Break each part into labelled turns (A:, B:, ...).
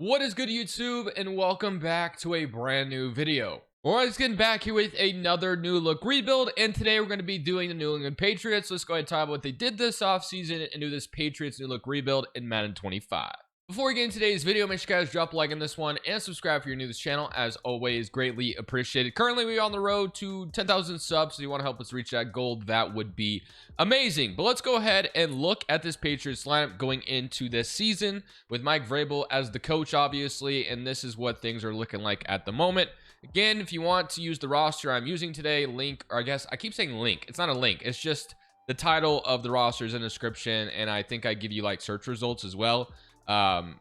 A: What is good, YouTube, and welcome back to a brand new video. We're always getting back here with another new look rebuild, and today we're going to be doing the New England Patriots. Let's go ahead and talk about what they did this offseason and do this Patriots new look rebuild in Madden 25. Before we get into today's video, make sure you guys drop a like on this one and subscribe if you're new to this channel. As always, greatly appreciated. Currently, we're on the road to 10,000 subs, so if you want to help us reach that goal, that would be amazing. But let's go ahead and look at this Patriots lineup going into this season with Mike Vrabel as the coach, obviously, and this is what things are looking like at the moment. Again, if you want to use the roster I'm using today, link, or I guess I keep saying link. It's not a link. It's just the title of the roster is in the description, and I think I give you like search results as well.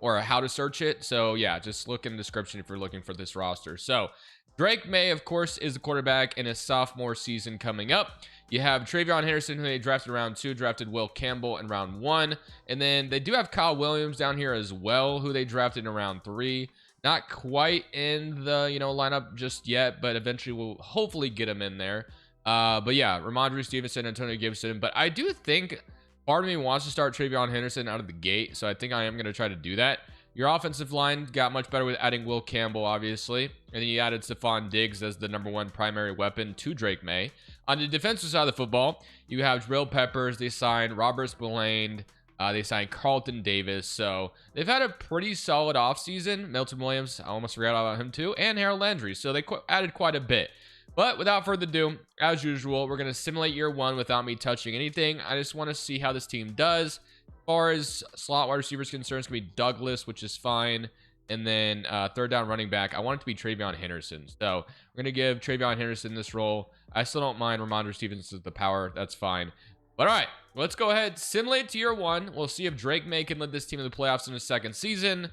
A: Or how to search it. So yeah, just look in the description if you're looking for this roster. So Drake May, of course, is the quarterback in his sophomore season coming up. You have Travion Henderson, who they drafted in round 2, drafted Will Campbell in round 1, and then they do have Kyle Williams down here as well, who they drafted in round 3. Not quite in the lineup just yet, but eventually we'll hopefully get him in there. But yeah, Ramondre Stevenson, Antonio Gibson. But I do think part of me wants to start Travion Henderson out of the gate, so I think I am going to try to do that. Your offensive line got much better with adding Will Campbell, obviously, and then you added Stephon Diggs as the #1 primary weapon to Drake May. On the defensive side of the football, you have Jabril Peppers. They signed Robert Spillane. They signed Carlton Davis. So they've had a pretty solid offseason. Milton Williams, I almost forgot about him too, and Harold Landry. So they added quite a bit. But without further ado, as usual, we're going to simulate year 1 without me touching anything. I just want to see how this team does. As far as slot wide receivers concerned, it's going to be Douglas, which is fine. And then third down running back, I want it to be Travion Henderson. So we're going to give Travion Henderson this role. I still don't mind Ramondre Stevenson with the power. That's fine. But all right, let's go ahead, simulate to year 1. We'll see if Drake May can lead this team to the playoffs in his second season.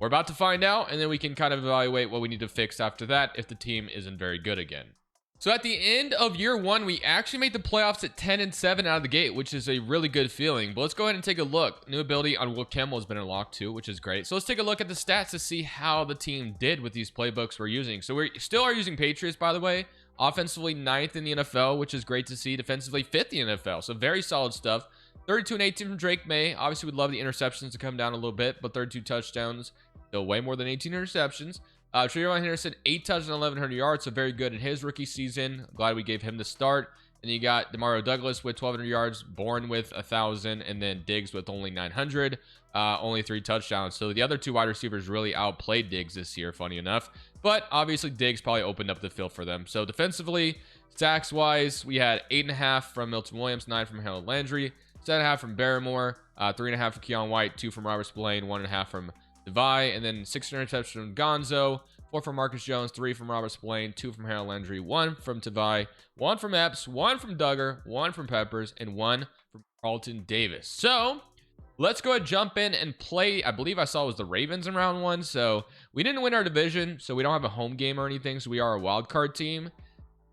A: We're about to find out, and then we can kind of evaluate what we need to fix after that if the team isn't very good again. So at the end of year 1, we actually made the playoffs at 10-7 out of the gate, which is a really good feeling. But let's go ahead and take a look. New ability on Will Campbell has been unlocked too, which is great. So let's take a look at the stats to see how the team did with these playbooks we're using. So we still are using Patriots, by the way. Offensively, 9th in the NFL, which is great to see. Defensively, 5th in the NFL. So very solid stuff. 32-18 from Drake May. Obviously, we'd love the interceptions to come down a little bit, but 32 touchdowns, still way more than 18 interceptions. Travion Henderson, 8 touchdowns and 1,100 yards, so very good in his rookie season. Glad we gave him the start. And you got Demario Douglas with 1,200 yards, Bourne with 1,000, and then Diggs with only 900, only 3 touchdowns. So the other 2 wide receivers really outplayed Diggs this year, funny enough. But obviously, Diggs probably opened up the field for them. So defensively, sacks-wise, we had 8.5 from Milton Williams, 9 from Harold Landry, 7.5 from Barrymore, 3.5 from Keon White, 2 from Robert Spillane, 1.5 from Devy, and then 6 interceptions from Gonzo, 4 from Marcus Jones, 3 from Robert Spillane, 2 from Harold Landry, 1 from Devy, 1 from Epps, 1 from Duggar, 1 from Peppers, and 1 from Carlton Davis. So let's go ahead and jump in and play. I believe I saw it was the Ravens in round 1. So we didn't win our division, so we don't have a home game or anything. So we are a wild card team.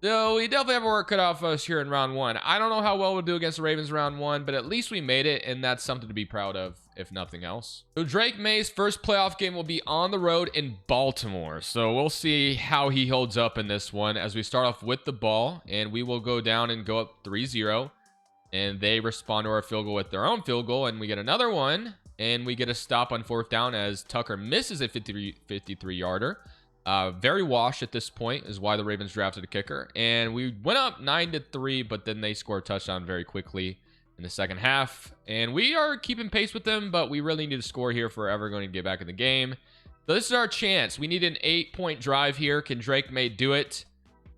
A: So we definitely have our work cut out for us here in round 1. I don't know how well we'll do against the Ravens round 1, but at least we made it, and that's something to be proud of, if nothing else. So Drake May's first playoff game will be on the road in Baltimore. So we'll see how he holds up in this one as we start off with the ball, and we will go down and go up 3-0. And they respond to our field goal with their own field goal, and we get another one, and we get a stop on 4th down as Tucker misses a 53-yarder. Very washed at this point is why the Ravens drafted a kicker, and we went up 9-3, but then they scored a touchdown very quickly in the second half, and we are keeping pace with them, but we really need to score here if we're ever going to get back in the game. So this is our chance. We need an 8-point drive here. Can Drake May do it?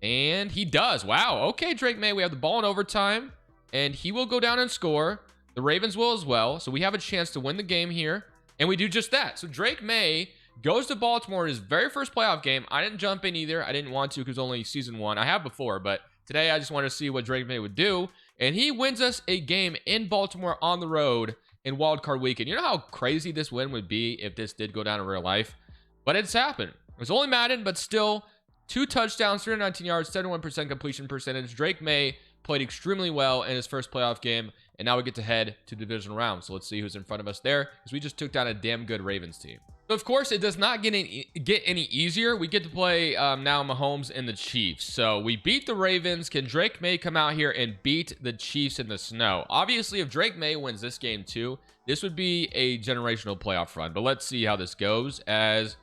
A: And he does. Wow. Okay, Drake May, we have the ball in overtime, and he will go down and score. The Ravens will as well, so we have a chance to win the game here, and we do just that. So Drake May goes to Baltimore in his very first playoff game. I didn't jump in either. I didn't want to because only season 1. I have before, but today I just wanted to see what Drake May would do. And he wins us a game in Baltimore on the road in Wild Card Weekend. You know how crazy this win would be if this did go down in real life? But it's happened. It was only Madden, but still 2 touchdowns, 319 yards, 71% completion percentage. Drake May played extremely well in his first playoff game. and now we get to head to the divisional round. So let's see who's in front of us there, because we just took down a damn good Ravens team. So of course, it does not get any easier. We get to play now Mahomes and the Chiefs. So we beat the Ravens. Can Drake May come out here and beat the Chiefs in the snow? Obviously, if Drake May wins this game too, this would be a generational playoff run. But let's see how this goes as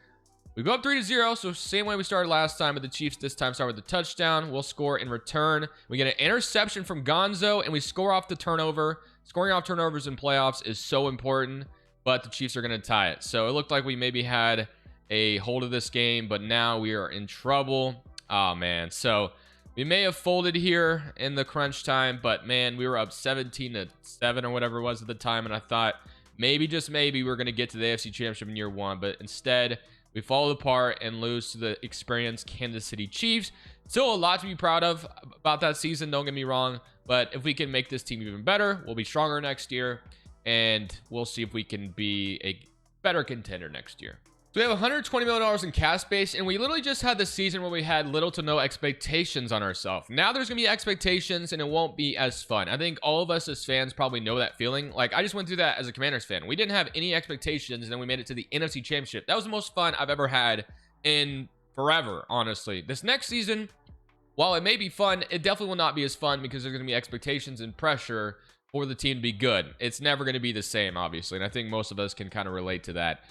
A: we go up 3-0. So same way we started last time, but the Chiefs this time start with the touchdown. We'll score in return. We get an interception from Gonzo, and we score off the turnover. Scoring off turnovers in playoffs is so important, but the Chiefs are going to tie it. So it looked like we maybe had a hold of this game, but now we are in trouble. Oh, man. So we may have folded here in the crunch time, but, man, we were up 17-7 or whatever it was at the time, and I thought maybe, just maybe, we were going to get to the AFC Championship in year one, but instead we fall apart and lose to the experienced Kansas City Chiefs. Still a lot to be proud of about that season, don't get me wrong, but if we can make this team even better, we'll be stronger next year, and we'll see if we can be a better contender next year. So we have $120 million in cap space, and we literally just had this season where we had little to no expectations on ourselves. Now there's going to be expectations, and it won't be as fun. I think all of us as fans probably know that feeling. Like, I just went through that as a Commanders fan. We didn't have any expectations, and then we made it to the NFC Championship. That was the most fun I've ever had in forever, honestly. This next season, while it may be fun, it definitely will not be as fun because there's going to be expectations and pressure for the team to be good. It's never going to be the same, obviously, and I think most of us can kind of relate to that.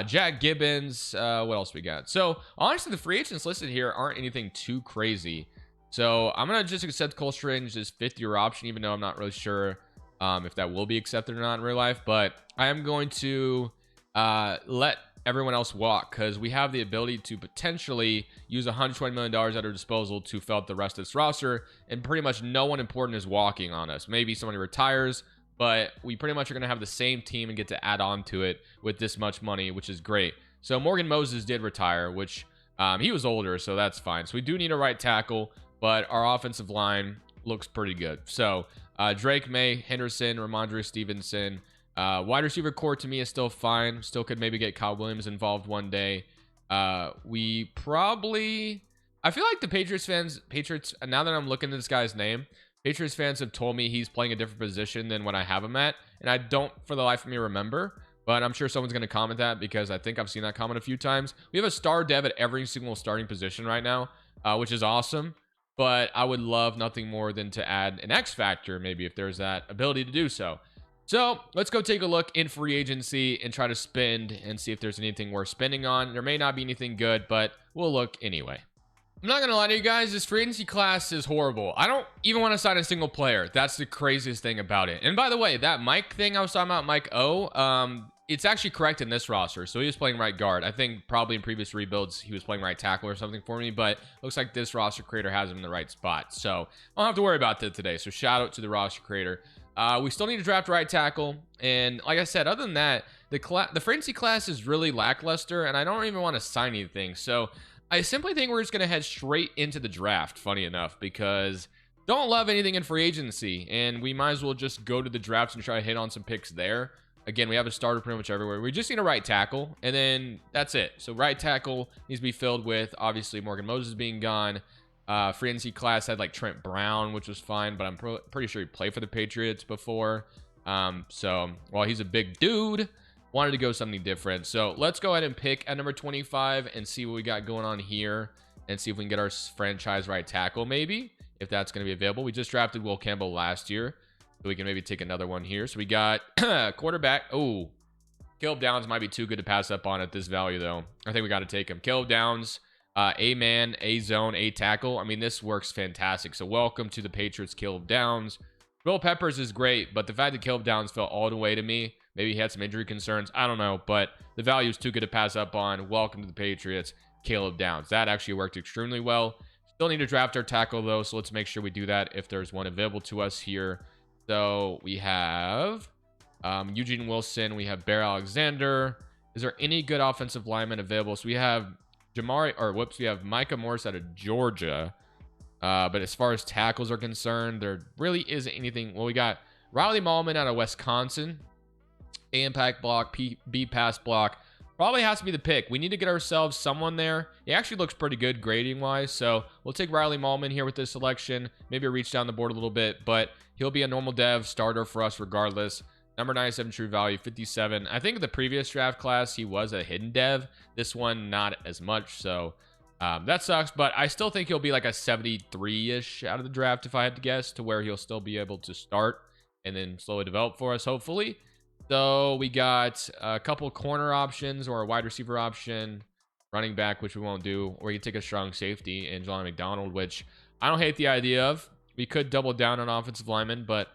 A: Jack Gibbons, what else we got? So honestly, the free agents listed here aren't anything too crazy, so I'm gonna just accept Cole Strange as fifth-year option, even though I'm not really sure if that will be accepted or not in real life. But I am going to let everyone else walk, because we have the ability to potentially use $120 million at our disposal to fill out the rest of this roster, and pretty much no one important is walking on us. Maybe somebody retires, but we pretty much are going to have the same team and get to add on to it with this much money, which is great. So Morgan Moses did retire, which he was older, so that's fine. So we do need a right tackle, but our offensive line looks pretty good. So Drake May, Henderson, Ramondre Stevenson. Wide receiver core to me is still fine. Still could maybe get Kyle Williams involved one day. We probably, I feel like the Patriots, now that I'm looking at this guy's name, Patriots fans have told me he's playing a different position than what I have him at, and I don't for the life of me remember, but I'm sure someone's going to comment that, because I think I've seen that comment a few times. We have a star dev at every single starting position right now, which is awesome, but I would love nothing more than to add an X factor, maybe, if there's that ability to do so. So let's go take a look in free agency and try to spend and see if there's anything worth spending on. There may not be anything good, but we'll look anyway. I'm not going to lie to you guys, this free agency class is horrible. I don't even want to sign a single player. That's the craziest thing about it. And by the way, that Mike thing I was talking about, Mike O, it's actually correct in this roster. So he was playing right guard. I think probably in previous rebuilds, he was playing right tackle or something for me, but looks like this roster creator has him in the right spot. So I don't have to worry about that today. So shout out to the roster creator. We still need to draft right tackle. And like I said, other than that, the free agency class is really lackluster, and I don't even want to sign anything. So I simply think we're just going to head straight into the draft, funny enough, because don't love anything in free agency, and we might as well just go to the draft and try to hit on some picks there. Again, we have a starter pretty much everywhere. We just need a right tackle, and then that's it. So right tackle needs to be filled with, obviously, Morgan Moses being gone. Free agency class had like Trent Brown, which was fine, but I'm pretty sure he played for the Patriots before. So while he's a big dude, wanted to go something different. So let's go ahead and pick at number 25 and see what we got going on here, and see if we can get our franchise right tackle, maybe, if that's going to be available. We just drafted Will Campbell last year, so we can maybe take another one here. So we got quarterback. Oh, Caleb Downs might be too good to pass up on at this value, though. I think we got to take him. Caleb Downs, A-man, A-zone, A-tackle. I mean, this works fantastic. So welcome to the Patriots, Caleb Downs. Will Peppers is great, but the fact that Caleb Downs fell all the way to me, maybe he had some injury concerns, I don't know, but the value is too good to pass up on. Welcome to the Patriots, Caleb Downs. That actually worked extremely well. Still need to draft our tackle, though, so let's make sure we do that if there's one available to us here. So we have Eugene Wilson. We have Bear Alexander. Is there any good offensive linemen available? So we have we have Micah Morris out of Georgia. But as far as tackles are concerned, there really isn't anything. Well, we got Riley Mallman out of Wisconsin. A impact block, B pass block. probably has to be the pick. We need to get ourselves someone there. He actually looks pretty good grading wise, so we'll take Riley Mallman here with this selection. Maybe reach down the board a little bit, but he'll be a normal dev starter for us regardless. Number 97 true value, 57. I think the previous draft class he was a hidden dev. This one not as much, so that sucks, but I still think he'll be like a 73-ish out of the draft if I had to guess, to where he'll still be able to start and then slowly develop for us, hopefully. So we got a couple corner options or a wide receiver option, running back, which we won't do, or we can take a strong safety in John McDonald, which I don't hate the idea of. We could double down on offensive linemen, but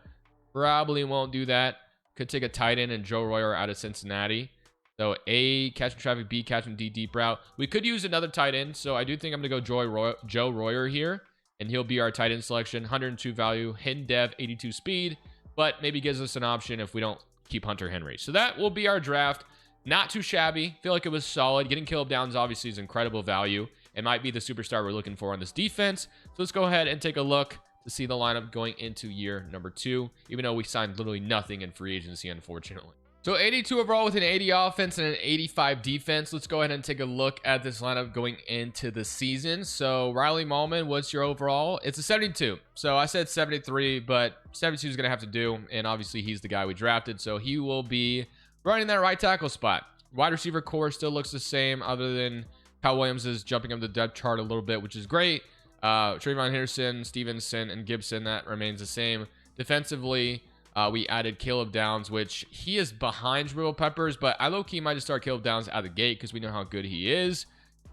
A: probably won't do that. Could take a tight end and Joe Royer out of Cincinnati. So A, catching traffic, B, catching D, deep route. We could use another tight end, so I do think I'm going to go Joe Royer here, and he'll be our tight end selection. 102 value, hidden dev, 82 speed, but maybe gives us an option if we don't keep Hunter Henry. So that will be our draft. Not too shabby. Feel like it was solid. Getting Caleb Downs obviously is incredible value. It might be the superstar we're looking for on this defense. So let's go ahead and take a look to see the lineup going into year number 2, even though we signed literally nothing in free agency, unfortunately. So 82 overall with an 80 offense and an 85 defense. Let's go ahead and take a look at this lineup going into the season. So Riley Mallman, what's your overall? It's a 72. So I said 73, but 72 is going to have to do. And obviously he's the guy we drafted, so he will be running that right tackle spot. Wide receiver core still looks the same, other than Kyle Williams is jumping up the depth chart a little bit, which is great. Trayvon Henderson, Stevenson, and Gibson, that remains the same. Defensively, we added Caleb Downs, which he is behind Jabril Peppers, but I low-key might just start Caleb Downs out of the gate because we know how good he is.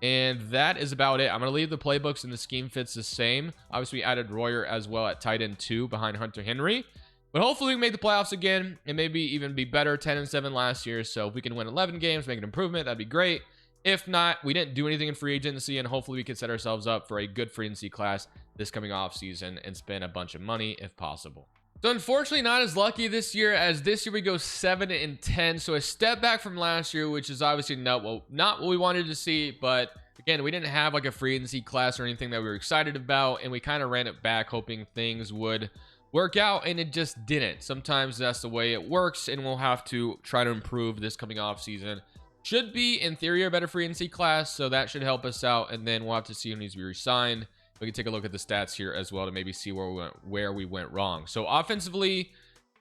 A: And that is about it. I'm going to leave the playbooks and the scheme fits the same. Obviously, we added Royer as well at tight end 2 behind Hunter Henry. But hopefully we make the playoffs again and maybe even be better. 10-7 last year. So if we can win 11 games, make an improvement, that'd be great. If not, we didn't do anything in free agency, and hopefully we can set ourselves up for a good free agency class this coming off season and spend a bunch of money if possible. So unfortunately not as lucky this year, as this year we go 7-10. So a step back from last year, which is obviously not what we wanted to see. But again, we didn't have like a free agency class or anything that we were excited about, and we kind of ran it back hoping things would work out, and it just didn't. Sometimes that's the way it works, and we'll have to try to improve this coming off season. Should be, in theory, a better free agency class, so that should help us out, and then we'll have to see who needs to be re-signed. We can take a look at the stats here as well to maybe see where we went wrong. So offensively,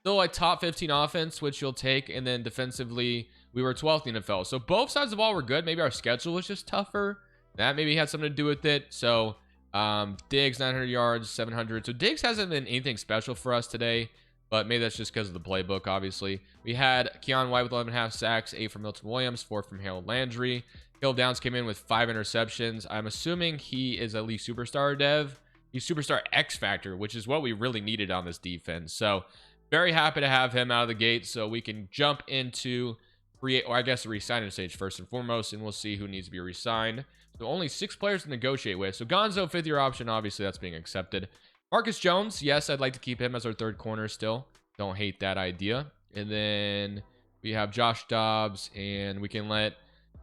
A: still a top 15 offense, which you'll take, and then defensively, we were 12th in the NFL. So both sides of the ball were good. Maybe our schedule was just tougher. That maybe had something to do with it. So Diggs, 900 yards, 700. So Diggs hasn't been anything special for us today, but maybe that's just because of the playbook, obviously. We had Keon White with 11.5 sacks, 8 from Milton Williams, 4 from Harold Landry. Caleb Downs came in with 5 interceptions. I'm assuming he is at least superstar dev. He's superstar X factor, which is what we really needed on this defense. So very happy to have him out of the gate so we can jump into the re-signing stage first and foremost, and we'll see who needs to be re-signed. So only 6 players to negotiate with. So Gonzo, 5th-year option, obviously that's being accepted. Marcus Jones, yes, I'd like to keep him as our 3rd corner still. Don't hate that idea. And then we have Josh Dobbs, and we can let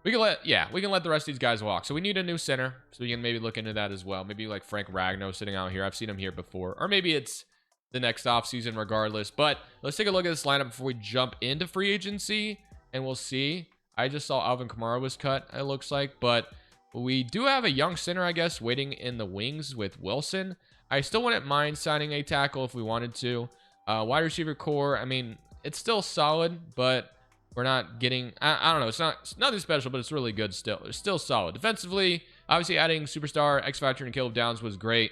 A: the rest of these guys walk. So we need a new center, so we can maybe look into that as well. Maybe like Frank Ragnow sitting out here. I've seen him here before, or maybe it's the next offseason regardless. But let's take a look at this lineup before we jump into free agency, and we'll see. I just saw Alvin Kamara was cut, it looks like, but we do have a young center, I guess, waiting in the wings with Wilson. I still wouldn't mind signing a tackle if we wanted to. Wide receiver core, I mean, it's still solid, but we're not getting, I don't know, it's nothing special, but it's really good still. It's still solid. Defensively, obviously adding superstar X Factor and Caleb Downs was great.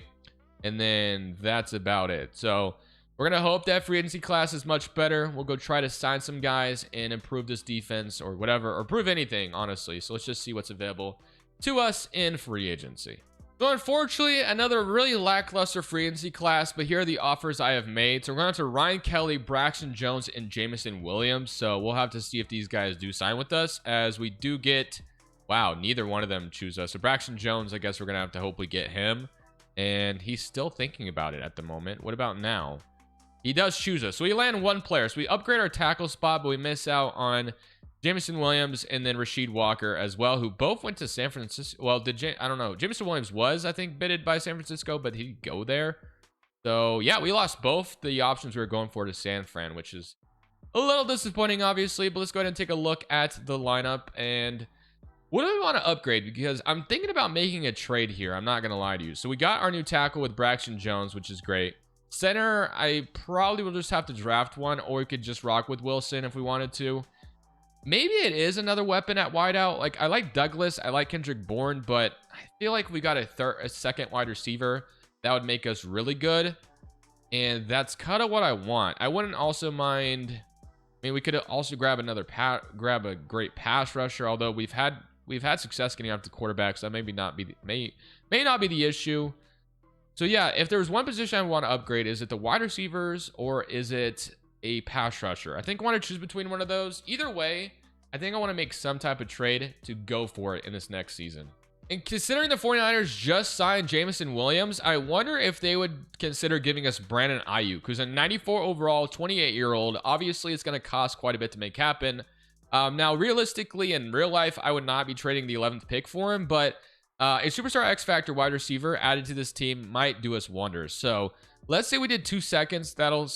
A: And then that's about it. So we're going to hope that free agency class is much better. We'll go try to sign some guys and improve this defense or whatever, or prove anything, honestly. So let's just see what's available to us in free agency. So unfortunately, another really lackluster free agency class, but here are the offers I have made. So we're going to Ryan Kelly, Braxton Jones, and Jamison Williams. So we'll have to see if these guys do sign with us, as we do get, wow, neither one of them choose us. So Braxton Jones, I guess we're going to have to hopefully get him, and he's still thinking about it at the moment. What about now? He does choose us. So we land 1 player. So we upgrade our tackle spot, but we miss out on Jamison Williams and then Rasheed Walker as well, who both went to San Francisco. Well, I don't know. Jamison Williams was, I think, bidded by San Francisco, but he'd go there. So, yeah, we lost both the options we were going for to San Fran, which is A little disappointing, obviously, but let's go ahead and take a look at the lineup. And what do we want to upgrade? Because I'm thinking about making a trade here. I'm not going to lie to you. So we got our new tackle with Braxton Jones, which is great. Center, I probably will just have to draft one, or we could just rock with Wilson if we wanted to. Maybe it is another weapon at wideout. Like, I like Douglas, I like Kendrick Bourne, but I feel like we got a second wide receiver that would make us really good, and that's kind of what I want. I wouldn't also mind. I mean, we could also grab grab a great pass rusher, although we've had success getting after quarterbacks. So that maybe not be may not be the issue. So yeah, if there's one position I want to upgrade, is it the wide receivers or is it a pass rusher? I think I want to choose between one of those. Either way, I think I want to make some type of trade to go for it in this next season. And considering the 49ers just signed Jameson Williams, I wonder if they would consider giving us Brandon Ayuk, who's a 94 overall, 28-year-old. Obviously, it's going to cost quite a bit to make happen. Now, realistically, in real life, I would not be trading the 11th pick for him, but a superstar X Factor wide receiver added to this team might do us wonders. So let's say we did 2 seconds. That'll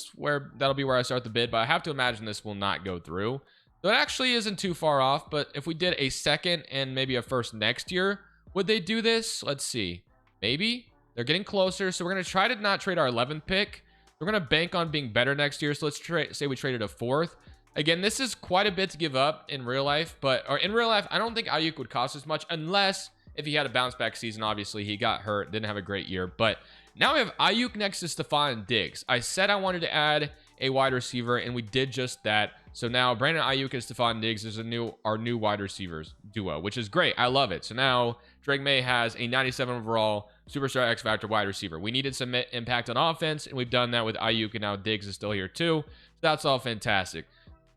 A: be where I start the bid, but I have to imagine this will not go through. So it actually isn't too far off, but if we did a second and maybe a first next year, would they do this? Let's see. Maybe. They're getting closer, so we're going to try to not trade our 11th pick. We're going to bank on being better next year, so let's say we traded a 4th. Again, this is quite a bit to give up in real life, in real life, I don't think Ayuk would cost as much unless if he had a bounce back season. Obviously, he got hurt, didn't have a great year, but now we have Ayuk next to Stephon Diggs. I said I wanted to add a wide receiver, and we did just that. So now Brandon Ayuk and Stephon Diggs is our new wide receivers duo, which is great. I love it. So now Drake May has a 97 overall superstar X Factor wide receiver. We needed some impact on offense, and we've done that with Ayuk, and now Diggs is still here too. So that's all fantastic.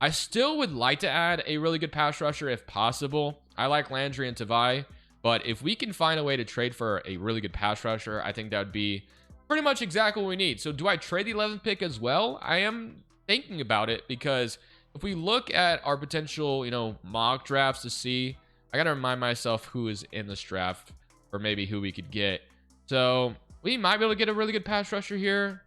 A: I still would like to add a really good pass rusher if possible. I like Landry and Tavai, but if we can find a way to trade for a really good pass rusher, I think that would be pretty much exactly what we need. So do I trade the 11th pick as well? I am thinking about it, because if we look at our potential, mock drafts to see, I got to remind myself who is in this draft or maybe who we could get. So we might be able to get a really good pass rusher here.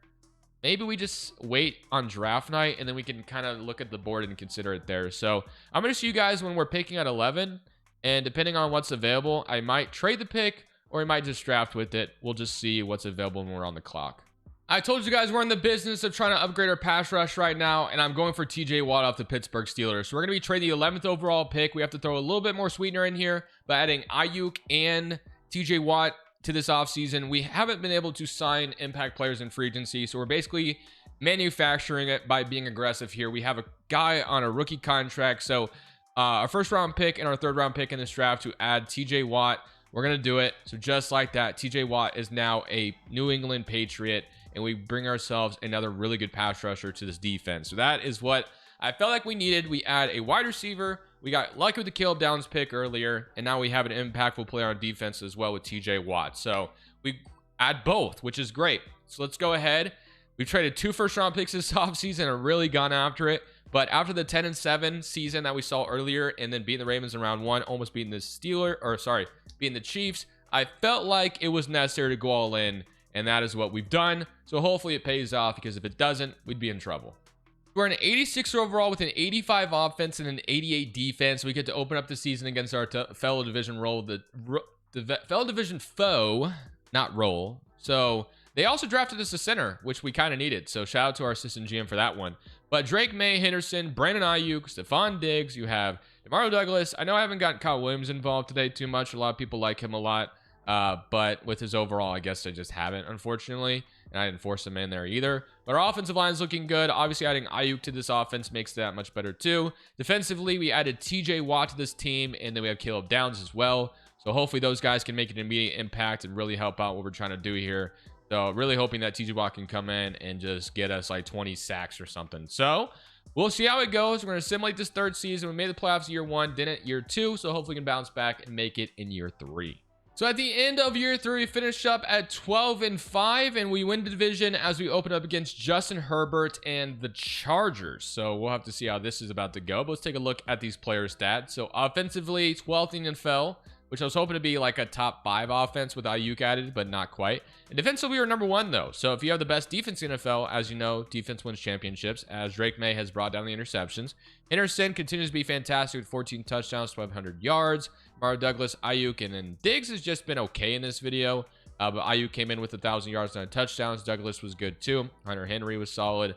A: Maybe we just wait on draft night and then we can kind of look at the board and consider it there. So I'm going to see you guys when we're picking at 11, and depending on what's available, I might trade the pick or we might just draft with it. We'll just see what's available when we're on the clock. I told you guys we're in the business of trying to upgrade our pass rush right now, and I'm going for TJ Watt off the Pittsburgh Steelers. So we're going to be trading the 11th overall pick. We have to throw a little bit more sweetener in here by adding Ayuk and TJ Watt to this offseason. We haven't been able to sign impact players in free agency, so we're basically manufacturing it by being aggressive here. We have a guy on a rookie contract, so our first round pick and our third round pick in this draft to add TJ Watt. We're going to do it. So just like that, TJ Watt is now a New England Patriot, and we bring ourselves another really good pass rusher to this defense. So that is what I felt like we needed. We add a wide receiver. We got lucky with the Caleb Downs pick earlier, and now we have an impactful player on defense as well with TJ Watt. So we add both, which is great. So let's go ahead. We've traded 2 first-round picks this offseason and really gone after it. But after the 10-7 season that we saw earlier, and then beating the Ravens in round 1, almost beating beating the Chiefs, I felt like it was necessary to go all in, and that is what we've done. So hopefully it pays off, because if it doesn't, we'd be in trouble. We're an 86 overall with an 85 offense and an 88 defense. We get to open up the season against our fellow division fellow division foe, not role. So they also drafted us a center, which we kind of needed. So shout out to our assistant GM for that one. But Drake May, Henderson, Brandon Ayuk, Stephon Diggs, you have DeMario Douglas. I know I haven't got Kyle Williams involved today too much. A lot of people like him a lot. But with his overall, I guess I just haven't, unfortunately. And I didn't force him in there either. But our offensive line is looking good. Obviously, adding Ayuk to this offense makes that much better too. Defensively, we added TJ Watt to this team, and then we have Caleb Downs as well. So hopefully those guys can make an immediate impact and really help out what we're trying to do here. So really hoping that TJ Watt can come in and just get us like 20 sacks or something. So we'll see how it goes. We're going to simulate this third season. We made the playoffs year 1, didn't year 2. So hopefully we can bounce back and make it in year 3. So at the end of year 3, we finished up at 12-5, and we win the division as we open up against Justin Herbert and the Chargers. So we'll have to see how this is about to go. But let's take a look at these player stats. So offensively, 12th in the NFL, which I was hoping to be like a top 5 offense with Ayuk added, but not quite. And defensively, we were number 1 though. So if you have the best defense in the NFL, as you know, defense wins championships, as Drake May has brought down the interceptions. Henderson continues to be fantastic with 14 touchdowns, 1,200 yards. Mario Douglas, Ayuk, and then Diggs has just been okay in this video. But Ayuk came in with 1,000 yards and 9 touchdowns. Douglas was good too. Hunter Henry was solid.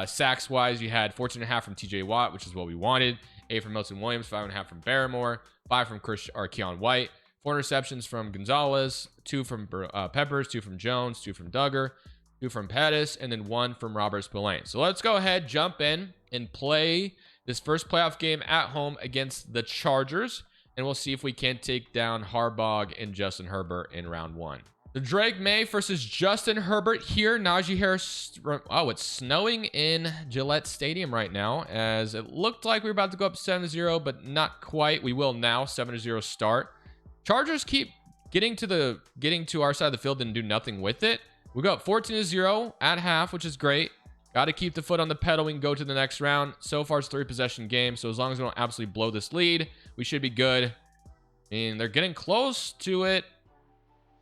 A: Sacks wise, you had 14.5 from TJ Watt, which is what we wanted. 8 from Milton Williams, 5.5 from Barrymore, 5 from Keon White, 4 interceptions from Gonzalez, 2 from Peppers, 2 from Jones, 2 from Duggar, 2 from Pettis, and then 1 from Robert Spillane. So let's go ahead, jump in, and play this first playoff game at home against the Chargers, and we'll see if we can't take down Harbaugh and Justin Herbert in round 1. The Drake May versus Justin Herbert here. Najee Harris. Oh, it's snowing in Gillette Stadium right now, as it looked like we were about to go up 7-0, but not quite. We will now. 7-0 start. Chargers keep getting to our side of the field and do nothing with it. We go up 14-0 at half, which is great. Got to keep the foot on the pedal. We can go to the next round. So far, it's 3-possession game, so as long as we don't absolutely blow this lead, we should be good. And they're getting close to it.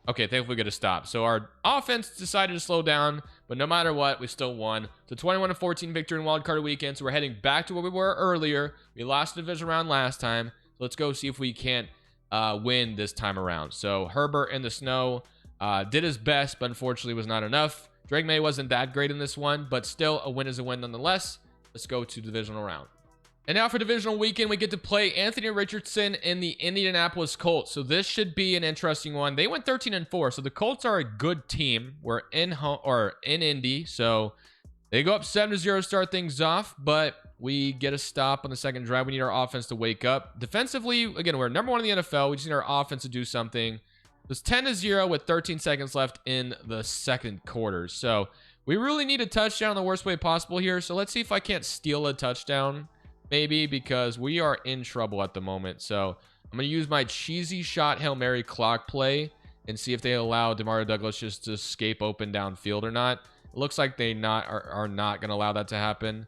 A: Okay, thankfully we get a stop. So our offense decided to slow down, but no matter what, we still won. So 21-14 victory in wildcard weekend. So we're heading back to where we were earlier. We lost the division round last time. So let's go see if we can't win this time around. So Herbert in the snow did his best, but unfortunately was not enough. Drake May wasn't that great in this one, but still a win is a win nonetheless. Let's go to divisional round. And now for divisional weekend, we get to play Anthony Richardson in the Indianapolis Colts. So this should be an interesting one. They went 13-4, so the Colts are a good team. We're in Indy, so they go up 7-0, start things off, but we get a stop on the second drive. We need our offense to wake up. Defensively, again, we're number 1 in the NFL. We just need our offense to do something. It's 10-0 with 13 seconds left in the second quarter. So we really need a touchdown the worst way possible here. So let's see if I can't steal a touchdown. Maybe, because we are in trouble at the moment. So I'm going to use my cheesy shot Hail Mary clock play and see if they allow DeMario Douglas just to escape open downfield or not. It looks like they are not going to allow that to happen.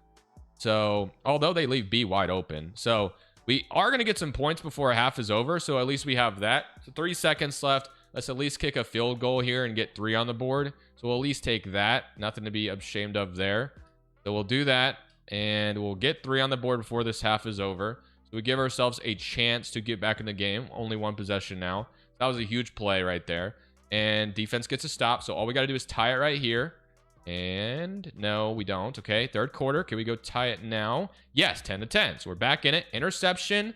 A: So, although they leave B wide open. So we are going to get some points before half is over. So at least we have that. So 3 seconds left. Let's at least kick a field goal here and get 3 on the board. So we'll at least take that. Nothing to be ashamed of there. So we'll do that. And we'll get 3 on the board before this half is over. So we give ourselves a chance to get back in the game. Only 1 possession now. That was a huge play right there. And defense gets a stop. So all we got to do is tie it right here. And no, we don't. Okay, third quarter. Can we go tie it now? Yes, 10-10. So we're back in it. Interception.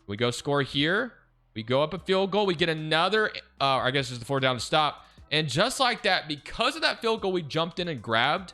A: We go score here. We go up a field goal. We get another, I guess it's the 4 down stop. And just like that, because of that field goal we jumped in and grabbed,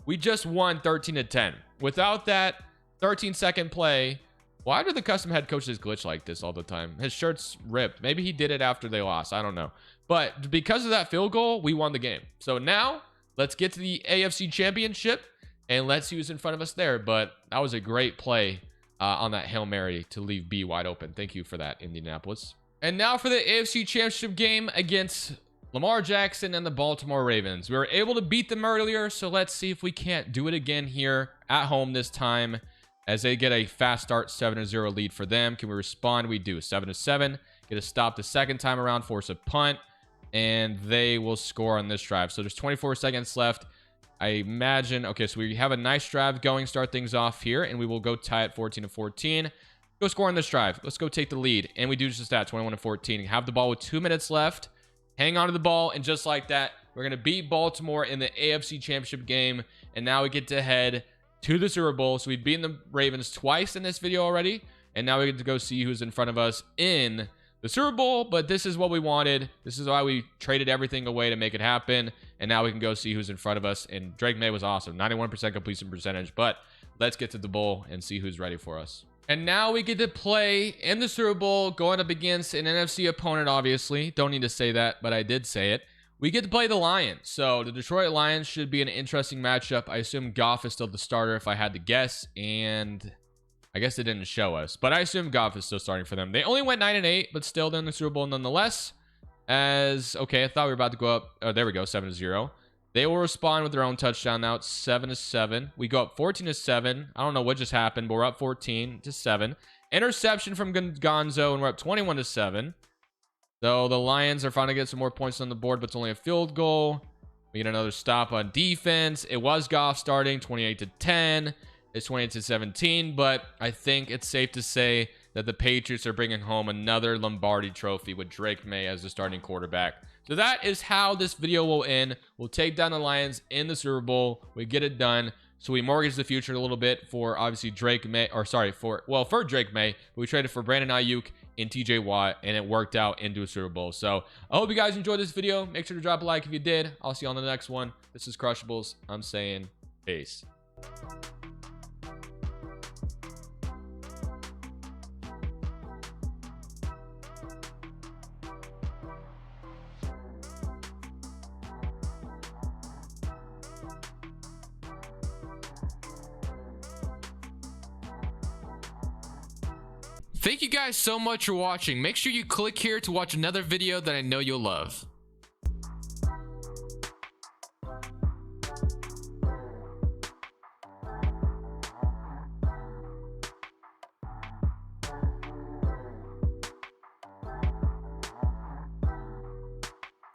A: we just won 13-10. Without that 13-second play, why do the custom head coaches glitch like this all the time? His shirt's ripped. Maybe he did it after they lost. I don't know. But because of that field goal, we won the game. So now let's get to the AFC Championship and let's see who's in front of us there. But that was a great play on that Hail Mary to leave B wide open. Thank you for that, Indianapolis. And now for the AFC Championship game against Lamar Jackson and the Baltimore Ravens. We were able to beat them earlier, so let's see if we can't do it again here at home this time as they get a fast start, 7-0 lead for them. Can we respond? We do. 7-7. Get a stop the second time around, force a punt, and they will score on this drive. So there's 24 seconds left. I imagine, okay, so we have a nice drive going, start things off here, and we will go tie it 14-14. Go score on this drive. Let's go take the lead. And we do just that, 21-14. Have the ball with 2 minutes left. Hang on to the ball, and just like that, we're going to beat Baltimore in the AFC Championship game, and now we get to head to the Super Bowl. So we've beaten the Ravens twice in this video already, and now we get to go see who's in front of us in the Super Bowl, but this is what we wanted. This is why we traded everything away to make it happen, and now we can go see who's in front of us, and Drake May was awesome. 91% completion percentage, but let's get to the bowl and see who's ready for us. And now we get to play in the Super Bowl, going up against an NFC opponent, obviously. Don't need to say that, but I did say it. We get to play the Lions. So the Detroit Lions should be an interesting matchup. I assume Goff is still the starter if I had to guess, and I guess it didn't show us, but I assume Goff is still starting for them. They only went 9-8, but still in the Super Bowl nonetheless. As, okay, I thought we were about to go up. Oh, there we go, 7-0. They will respond with their own touchdown now. It's 7-7. We go up 14-7. I don't know what just happened, but we're up 14-7. Interception from Gonzo, and we're up 21-7. So the Lions are finally getting some more points on the board, but it's only a field goal. We get another stop on defense. It was Goff starting 28-10. It's 28-17, but I think it's safe to say that the Patriots are bringing home another Lombardi trophy with Drake May as the starting quarterback. So that is how this video will end. We'll take down the Lions in the Super Bowl. We get it done. So we mortgage the future a little bit for obviously Drake May, or sorry, for Drake May, but we traded for Brandon Ayuk and TJ Watt, and it worked out into a Super Bowl. So I hope you guys enjoyed this video. Make sure to drop a like if you did. I'll see you on the next one. This is Crushables. I'm saying peace. Thank you guys so much for watching. Make sure you click here to watch another video that I know you'll love.